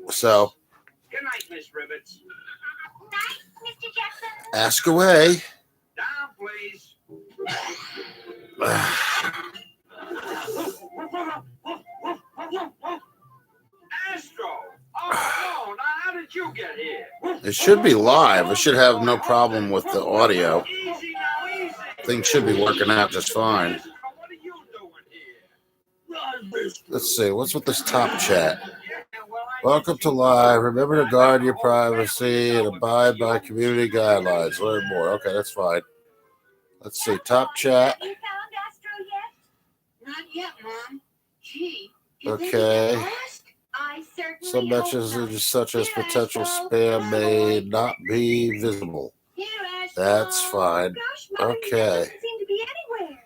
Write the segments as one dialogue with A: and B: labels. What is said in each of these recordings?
A: So,
B: good night, Miss Ribbits.
C: Night, Mr. Jackson.
A: ask away.
B: Down, please. Astro. Oh, no. Now, how did you get here?
A: It should be live. It should have no problem with the audio.
B: Easy now, easy.
A: Things should be working out just fine.
B: Astro, what are you doing here?
A: Let's see. What's with this top chat?
B: Yeah, well,
A: Welcome to live. Remember to guard your privacy and abide by community guidelines. Learn more. Okay, that's fine. Let's see. Top chat.
C: You found Astro yet?
D: Not yet, Mom. Gee.
A: Okay.
C: I certainly
A: Some
C: hope
A: messages
C: not.
A: such as potential spam may not be visible.
C: Here, Astro.
A: That's fine.
C: Gosh, Mother, he
A: Okay.
C: doesn't seem to be anywhere.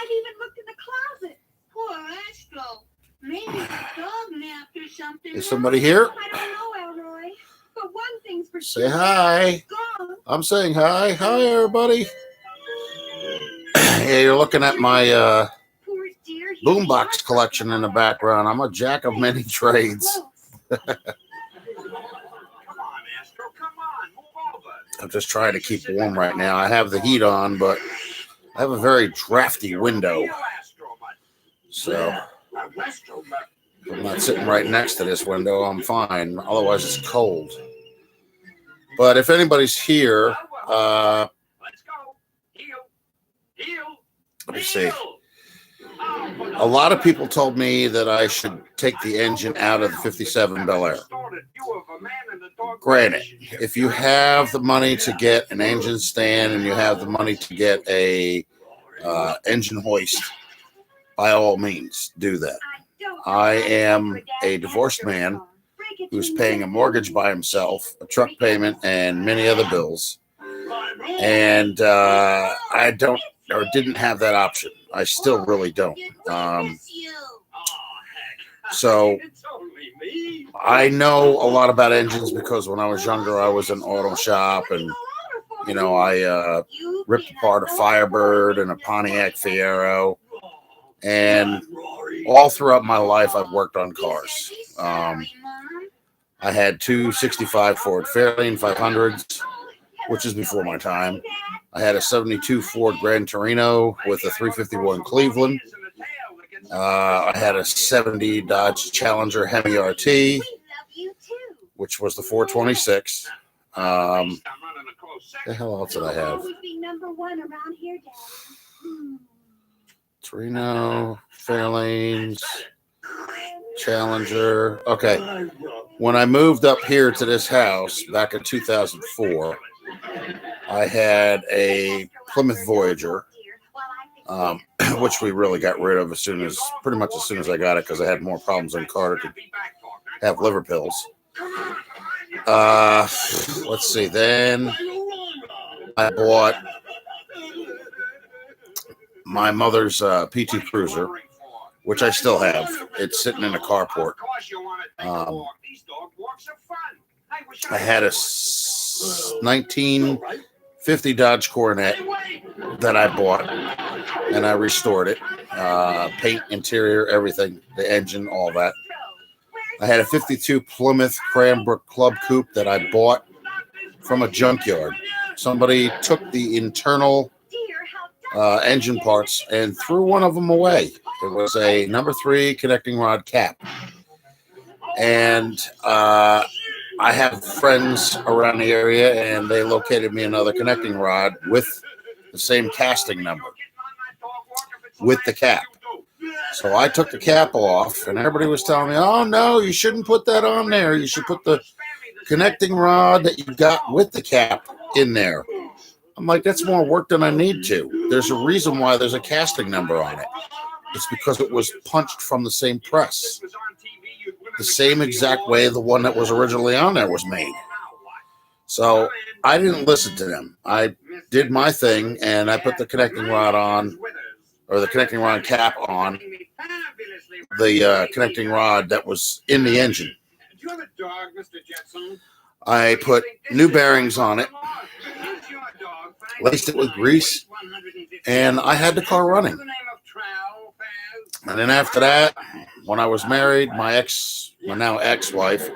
C: I've even looked in the closet.
D: Poor Astro. Maybe the dog napped or something.
A: Is somebody here?
C: I don't know, Elroy. But one thing's for
A: Say
C: sure.
A: hi.
C: It's gone.
A: I'm saying hi. Hi, everybody. Yeah, you're looking at my
C: Poor dear. he
A: boombox
C: lost
A: collection in the background. I'm a jack of many trades.
C: Close.
B: come on, Astro. Come on. Move over.
A: I'm just trying to keep warm right now. I have the heat on, but I have a very drafty window.
B: Real Astro, bud.
A: So
B: Astro, bud.
A: I'm not sitting right next to this window. I'm fine. Otherwise, it's cold. But if anybody's here,
B: Let's go. Heel.
A: let me see. A lot of people told me that I should take the engine out of the 57 Bel Air. Granted, if you have the money to get an engine stand and you have the money to get a engine hoist, by all means, do that. I am a divorced man who's paying a mortgage by himself, a truck payment, and many other bills. And I don't or didn't have that option. I still really don't. So I know a lot about engines because when I was younger, I was in auto shop and, you know, I ripped apart a Firebird and a Pontiac Fiero. And all throughout my life, I've worked on cars. I had two 65 Ford Fairlane 500s, which is before my time. I had a 72 Ford Grand Torino with a 351 Cleveland. I had a 70 Dodge Challenger Hemi RT, which was the 426. The hell else did I have? Torino, Fairlanes, Challenger. Okay. When I moved up here to this house back in 2004, I had a Plymouth Voyager, which we really got rid of pretty much as soon as I got it because I had more problems than Carter could have liver pills. Let's see. Then I bought my mother's PT Cruiser, which I still have. It's sitting in a carport. I had a 1950 Dodge Coronet that I bought, and I restored it. Paint, interior, everything, the engine, all that. I had a 52 Plymouth Cranbrook Club Coupe that I bought from a junkyard. Somebody took the internal engine parts and threw one of them away. It was a number 3 connecting rod cap. And I have friends around the area, and they located me another connecting rod with the same casting number with the cap. So I took the cap off, and everybody was telling me, oh, no, you shouldn't put that on there. You should put the connecting rod that you got with the cap in there. I'm like, that's more work than I need to. There's a reason why there's a casting number on it. It's because it was punched from the same press. The same exact way the one that was originally on there was made. So I didn't listen to them. I did my thing, and I put the connecting rod on, or the connecting rod cap on the connecting rod that was in the engine. I put new bearings on it, laced it with grease, and I had the car running. And then after that, when I was married, my now ex-wife,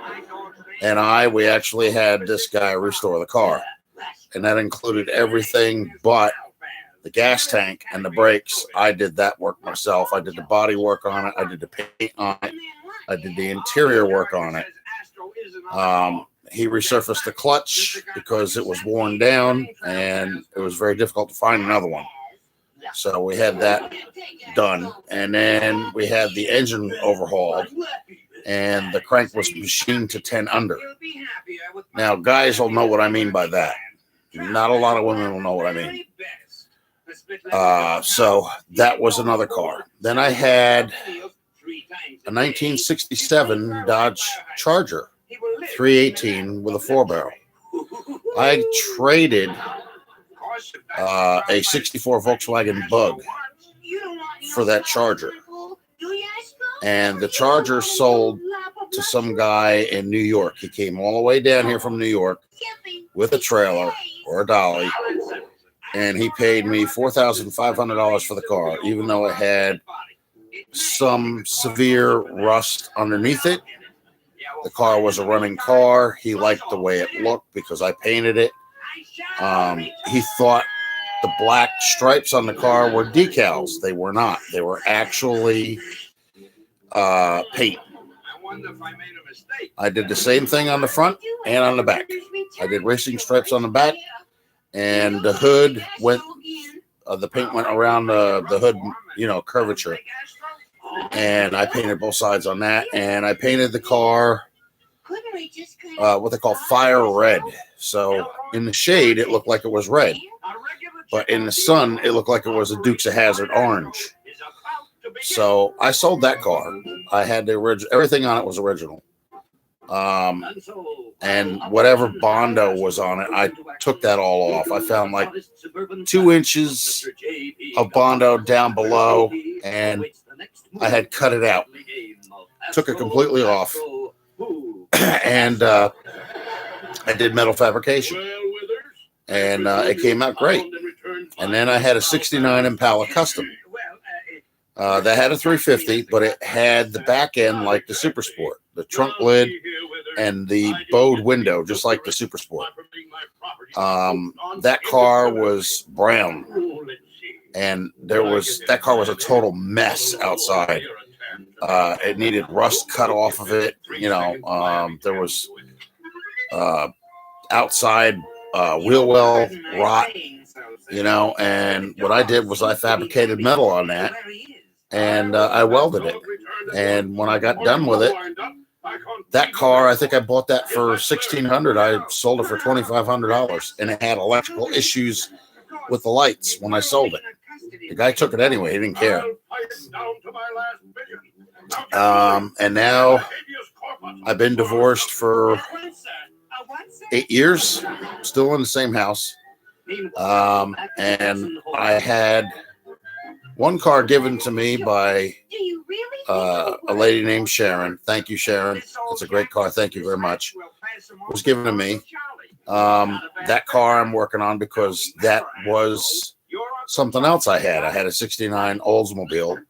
A: and we actually had this guy restore the car. And that included everything but the gas tank and the brakes. I did that work myself. I did the body work on it. I did the paint on it. I did the interior work on it. He resurfaced the clutch because it was worn down and it was very difficult to find another one. So we had that done. And then we had the engine overhauled and the crank was machined to 10 under. Now, guys will know what I mean by that. Not a lot of women will know what I mean. So that was another car. Then I had a 1967 Dodge Charger 318 with a 4-barrel. I traded a 64 Volkswagen Bug for that Charger. And the Charger sold to some guy in New York. He came all the way down here from New York with a trailer or a dolly. And he paid me $4,500 for the car, even though it had some severe rust underneath it. The car was a running car. He liked the way it looked because I painted it. He thought the black stripes on the car were decals. They were not. They were actually paint. I did the same thing on the front and on the back. I did racing stripes on the back, and the hood went. The paint went around the hood, curvature. And I painted both sides on that, and I painted the car what they call fire red. So in the shade, it looked like it was red, but in the sun, it looked like it was a Dukes of Hazzard orange. So I sold that car. I had the original. Everything on it was original. And whatever Bondo was on it, I took that all off. I found like 2 inches of Bondo down below, and I had cut it out. Took it completely off. And I did metal fabrication. And it came out great. And then I had a 69 Impala Custom. That had a 350, but it had the back end like the Super Sport. The trunk lid and the bowed window, just like the Super Sport. That car was brown. And that car was a total mess outside. It needed rust cut off of it. There was outside wheel well rot, and what I did was I fabricated metal on that, and I welded it. And when I got done with it, that car, I think I bought that for $1,600. I sold it for $2,500, and it had electrical issues with the lights when I sold it. The guy took it anyway. He didn't care. And now I've been divorced for 8 years, still in the same house. And I had one car given to me by a lady named Sharon. Thank you, Sharon. It's a great car. Thank you very much. It was given to me. That car I'm working on because that was something else I had. I had a 69 Oldsmobile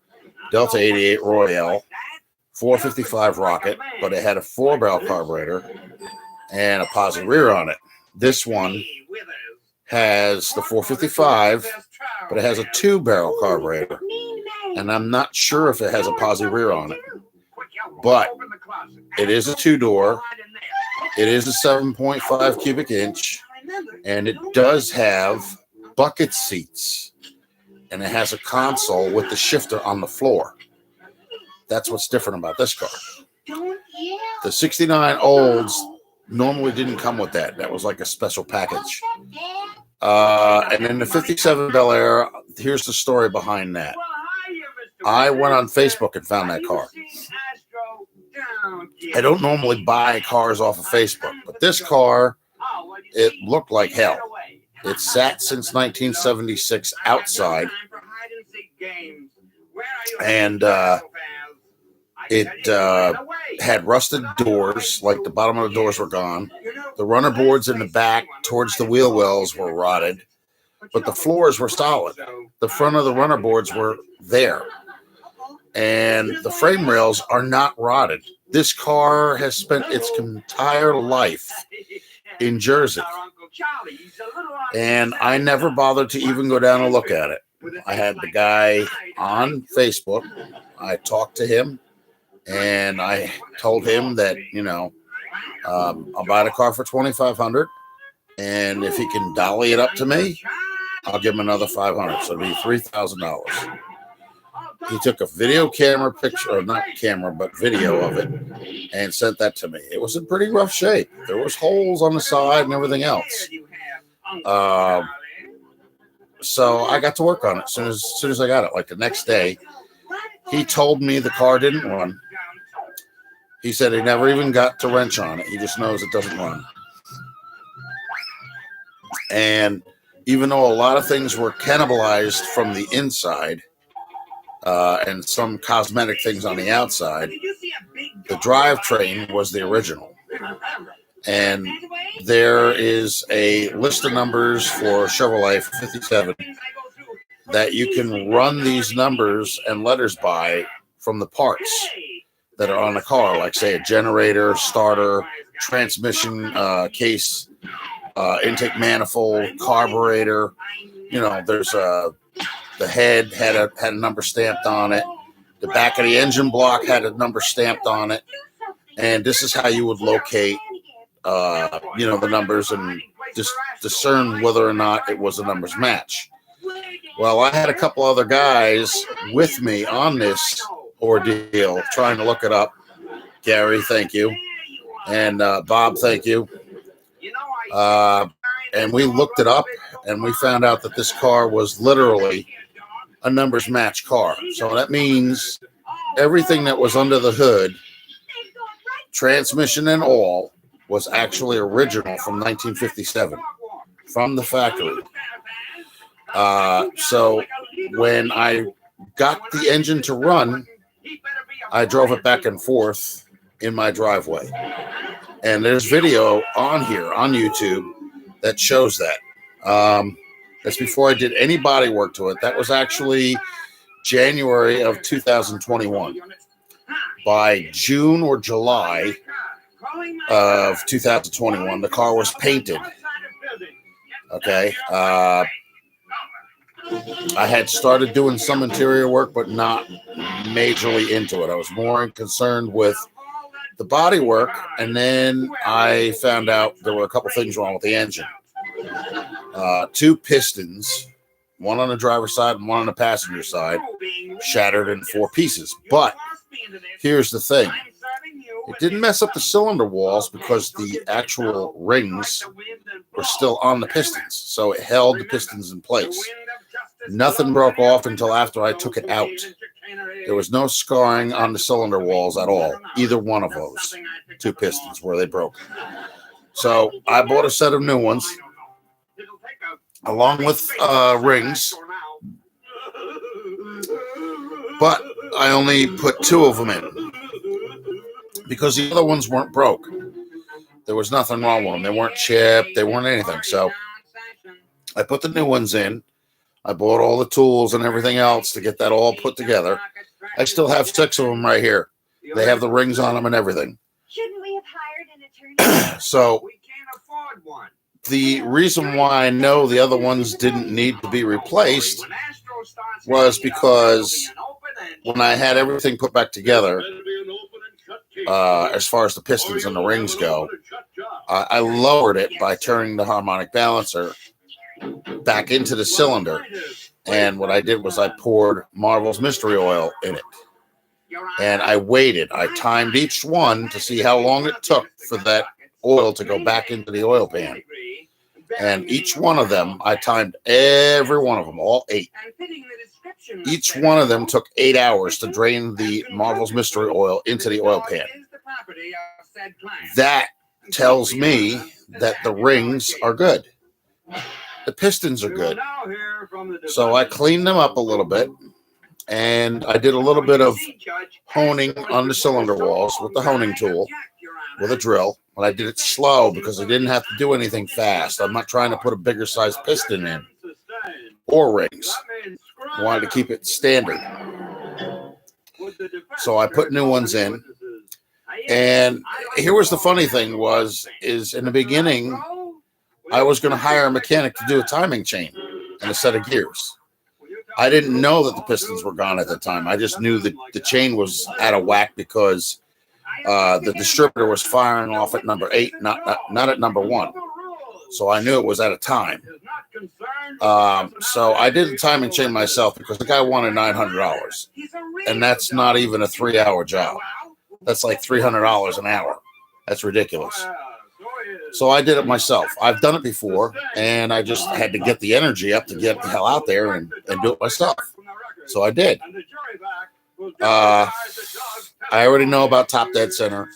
A: Delta 88 Royale 455 Rocket, but it had a 4-barrel carburetor and a posi rear on it. This one has the 455, but it has a 2-barrel carburetor, and I'm not sure if it has a posi rear on it, but it is a 2-door. It is a 7.5 cubic inch, and it does have bucket seats, and it has a console with the shifter on the floor. That's what's different about this car. The 69 Olds normally didn't come with that. That was like a special package. And then the 57 Bel Air, here's the story behind that. I went on Facebook and found that car. I don't normally buy cars off of Facebook, but this car, it looked like hell. It sat since 1976 outside, and it had rusted doors, like the bottom of the doors were gone. The runner boards in the back towards the wheel wells were rotted, but the floors were solid. The front of the runner boards were there. and the frame rails are not rotted. This car has spent its entire life in Jersey, and I never bothered to even go down and look at it. I had the guy on Facebook. I talked to him, and I told him that, I'll buy the car for $2,500, and if he can dolly it up to me, I'll give him another $500. So it'll be $3,000. He took a video camera picture, or not camera, but video of it, and sent that to me. It was in pretty rough shape. There was holes on the side and everything else. So I got to work on it as soon as I got it. Like the next day, he told me the car didn't run. He said he never even got to wrench on it. He just knows it doesn't run. And even though a lot of things were cannibalized from the inside, and some cosmetic things on the outside, the drivetrain was the original. And there is a list of numbers for Chevrolet 57 that you can run these numbers and letters by from the parts that are on the car, like say a generator, starter, transmission case, intake manifold, carburetor. There's the head had a number stamped on it. The back of the engine block had a number stamped on it. And this is how you would locate, the numbers and just discern whether or not it was a numbers match. Well, I had a couple other guys with me on this ordeal trying to look it up. Gary, thank you. And Bob, thank you. And we looked it up, and we found out that this car was literally a numbers match car. So that means everything that was under the hood, transmission and all, was actually original from 1957 from the factory. So when I got the engine to run, I drove it back and forth in my driveway. And there's video on here on YouTube that shows that. That's before I did any body work to it. That was actually January of 2021. By June or July of 2021, the car was painted. Okay. I had started doing some interior work, but not majorly into it. I was more concerned with the body work, and then I found out there were a couple things wrong with the engine. 2 pistons, one on the driver's side and one on the passenger side, shattered in 4 pieces. But here's the thing. It didn't mess up the cylinder walls because the actual rings were still on the pistons. So it held the pistons in place. Nothing broke off until after I took it out. There was no scarring on the cylinder walls at all, either one of those 2 pistons where they broke. So I bought a set of new ones, along with rings, but I only put 2 of them in because the other ones weren't broke. There was nothing wrong with them. They weren't chipped. They weren't anything. So I put the new ones in. I bought all the tools and everything else to get that all put together. I still have 6 of them right here. They have the rings on them and everything.
C: Shouldn't we have hired an attorney?
A: So the reason why I know the other ones didn't need to be replaced was because when I had everything put back together, as far as the pistons and the rings go, I lowered it by turning the harmonic balancer back into the cylinder. And what I did was I poured Marvel's Mystery Oil in it. And I waited. I timed each one to see how long it took for that oil to go back into the oil pan. And each one of them, I timed every one of them, all 8. Each one of them took 8 hours to drain the Marvel's Mystery Oil into the oil pan. That tells me that the rings are good. The pistons are good. So I cleaned them up a little bit, and I did a little bit of honing on the cylinder walls with the honing tool, with a drill. But I did it slow because I didn't have to do anything fast. I'm not trying to put a bigger size piston in or rings. I wanted to keep it standard. So I put new ones in. And here was the funny thing is in the beginning, I was going to hire a mechanic to do a timing chain and a set of gears. I didn't know that the pistons were gone at the time. I just knew that the chain was out of whack because the distributor was firing off at number 8, not at number 1. So I knew it was at a time. So I did the timing chain myself because the guy wanted $900. And that's not even a 3-hour job. That's like $300 an hour. That's ridiculous. So I did it myself. I've done it before, and I just had to get the energy up to get the hell out there and do it myself. So I did. I already know about top dead center.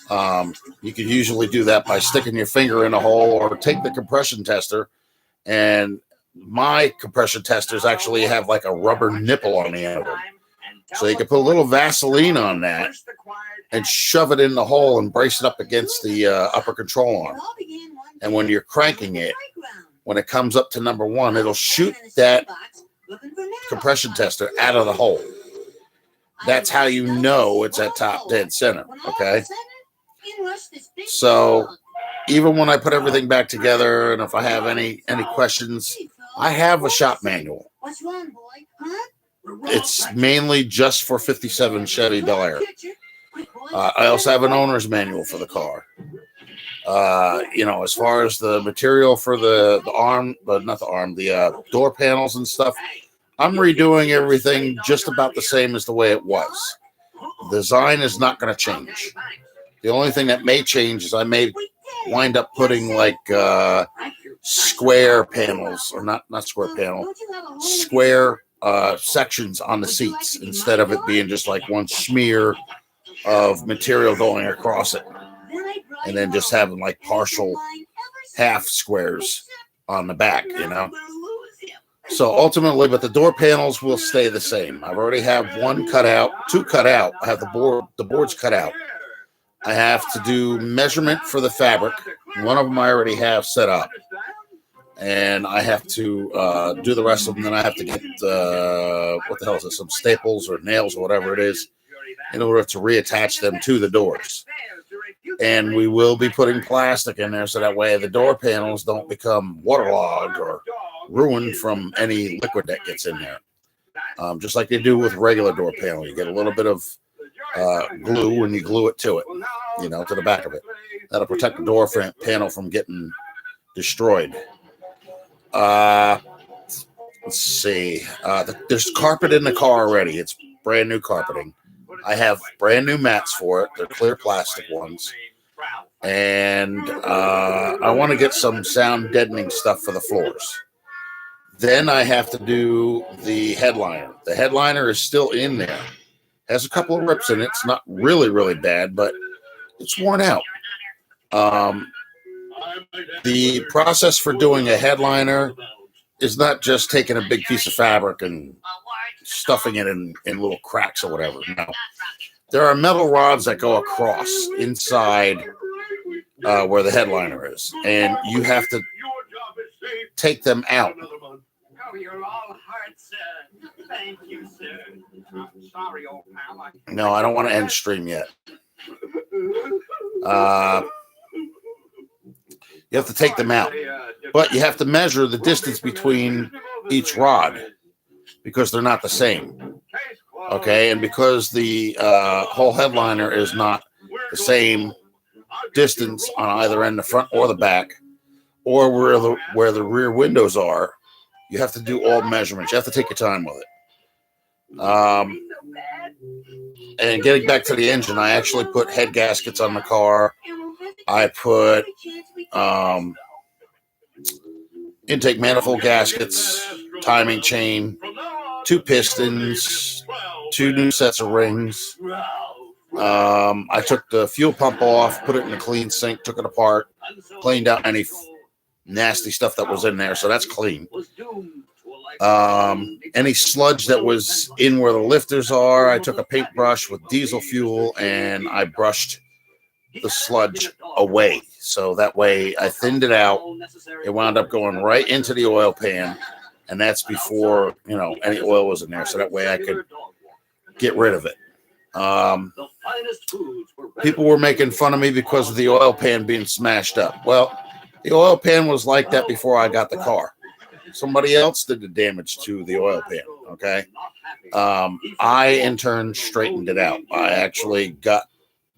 A: You can usually do that by sticking your finger in a hole or take the compression tester. And my compression testers actually have like a rubber nipple on the end of them. So you can put a little Vaseline on that and shove it in the hole and brace it up against the upper control arm. And when you're cranking it, when it comes up to number 1, it'll shoot that compression tester out of the hole. That's how you know it's at top dead center, okay? So even when I put everything back together, and if I have any questions, I have a shop manual. It's mainly just for 57 Chevy Bel Air. I also have an owner's manual for the car. As far as the material for the door panels and stuff, I'm redoing everything just about the same as the way it was. The design is not going to change. The only thing that may change is I may wind up putting like square panels, or not square panel, square sections on the seats instead of it being just like one smear of material going across it, and then just having like partial half squares on the back, So ultimately, but the door panels will stay the same. I've already have 2 cut out. I have the boards cut out. I have to do measurement for the fabric. One of them I already have set up. And I have to do the rest of them. Then I have to get, what the hell is it, some staples or nails or whatever it is in order to reattach them to the doors. And we will be putting plastic in there so that way the door panels don't become waterlogged or ruined from any liquid that gets in there. Just like they do with regular door panel. You get a little bit of glue when you glue it to it, to the back of it. That'll protect the door panel from getting destroyed. Let's see. There's carpet in the car already. It's brand new carpeting. I have brand new mats for it. They're clear plastic ones. And I want to get some sound deadening stuff for the floors. Then I have to do the headliner. The headliner is still in there. Has a couple of rips in it. It's not really, really bad, but it's worn out. The process for doing a headliner is not just taking a big piece of fabric and stuffing it in little cracks or whatever. No. There are metal rods that go across inside where the headliner is, and you have to take them out.
B: You're all hearts, sir. Thank you, sir. I'm sorry, old pal.
A: No, I don't want to end stream yet. You have to take them out, but you have to measure the distance between each rod because they're not the same. Okay, and because the whole headliner is not the same distance on either end, the front or the back, or where the rear windows are, you have to do all measurements. You have to take your time with it. And getting back to the engine, I actually put head gaskets on the car. I put intake manifold gaskets, timing chain, 2 pistons, 2 new sets of rings. I took the fuel pump off, put it in a clean sink, took it apart, cleaned out any nasty stuff that was in there, so that's clean. Any sludge that was in where the lifters are, I took a paintbrush with diesel fuel and I brushed the sludge away. So that way I thinned it out. It wound up going right into the oil pan, and that's before any oil was in there. So that way I could get rid of it.
B: The finest foods were
A: People were making fun of me because of the oil pan being smashed up. Well, the oil pan was like that before I got the car. Somebody else did the damage to the oil pan. Okay. I in turn straightened it out. I actually got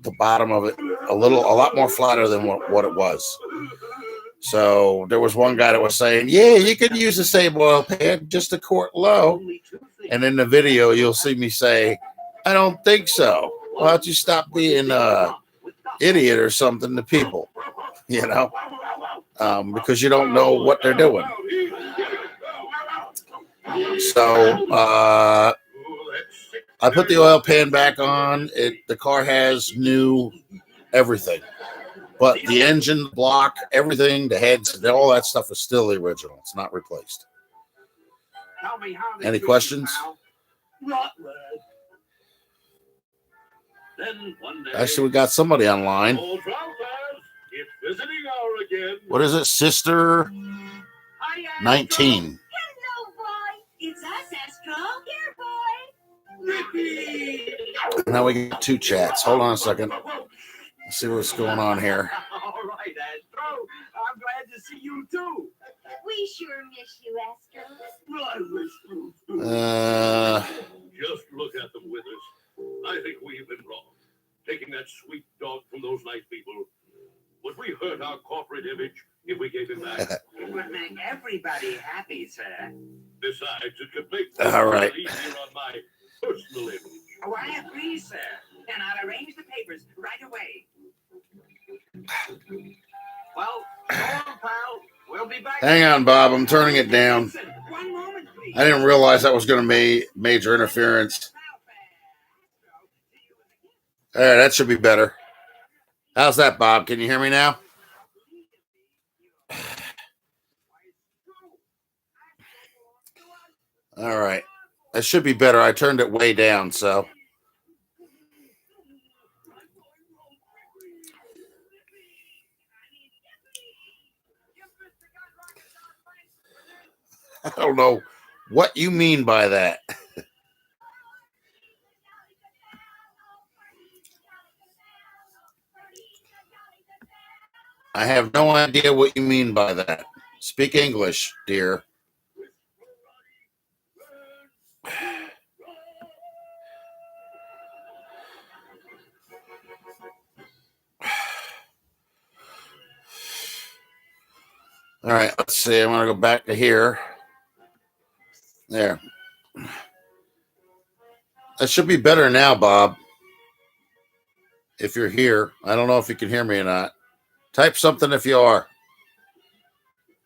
A: the bottom of it a lot more flatter than what it was. So there was one guy that was saying, yeah, you could use the same oil pan, just a quart low. And in the video, you'll see me say, I don't think so. Why don't you stop being an idiot or something to people, because you don't know what they're doing. So I put the oil pan back on. The car has new everything. But the engine, the block, everything, the heads, all that stuff is still the original. It's not replaced. Any questions? Actually, we got somebody online. What is it? Sister 19.
C: Hello, boy. It's us, Astro. Here, boy.
A: Now we got two chats. Hold on a second. Let's see what's going on here.
B: All right, Astro. I'm glad to see you too.
C: We sure miss you, Astro.
B: Just look at them with us. I think we've been wrong. Taking that sweet dog from those nice people. Would we hurt our corporate image if we gave him back?
E: It would make everybody happy, sir.
B: Besides, it could make
A: All right.
B: things easier on my personal image.
E: Oh, I agree, sir. And I'll arrange the papers right away.
B: Well, go on, pal. We'll be back.
A: Hang on, Bob. I'm turning it down.
E: Listen, one moment, please.
A: I didn't realize that was going to be major interference. All right, that should be better. How's that, Bob? Can you hear me now? All right. That should be better. I turned it way down, so. I don't know what you mean by that. I have no idea what you mean by that. Speak English, dear. All right, let's see. I'm going to go back to here. There. That should be better now, Bob. If you're here. I don't know if you can hear me or not. Type something if you are.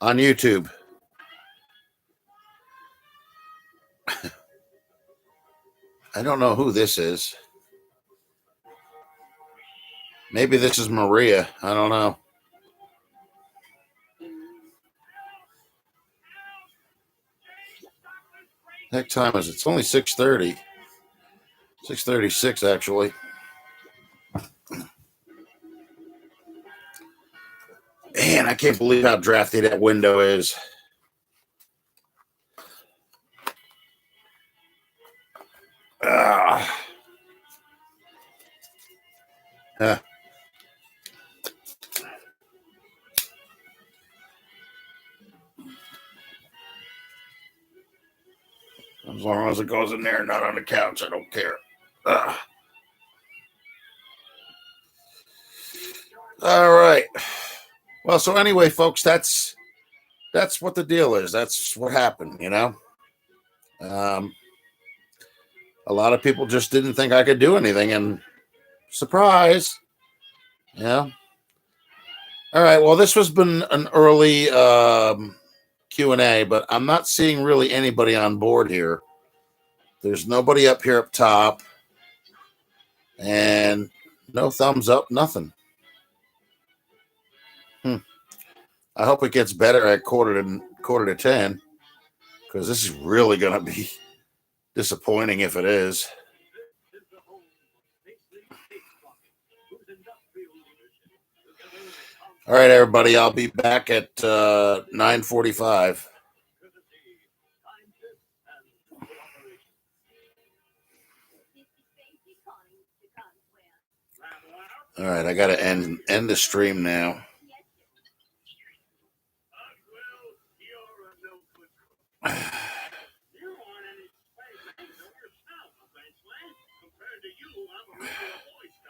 A: On YouTube. I don't know who this is. Maybe this is Maria. I don't know. Heck time is it? It's only 6:30. 6:36 actually. Man, I can't believe how drafty that window is. As long as it goes in there, not on the couch, I don't care. All right. Well, so anyway, folks, that's what the deal is. That's what happened, A lot of people just didn't think I could do anything, and surprise, All right. Well, this has been an early Q&A, but I'm not seeing really anybody on board here. There's nobody up here up top, and no thumbs up, nothing. I hope it gets better at quarter to 10, because this is really going to be disappointing if it is. All right, everybody. I'll be back at 9:45. All right, I got to end the stream now.
B: You want any space ain't no yourself, eventually. Compared to you, I'm a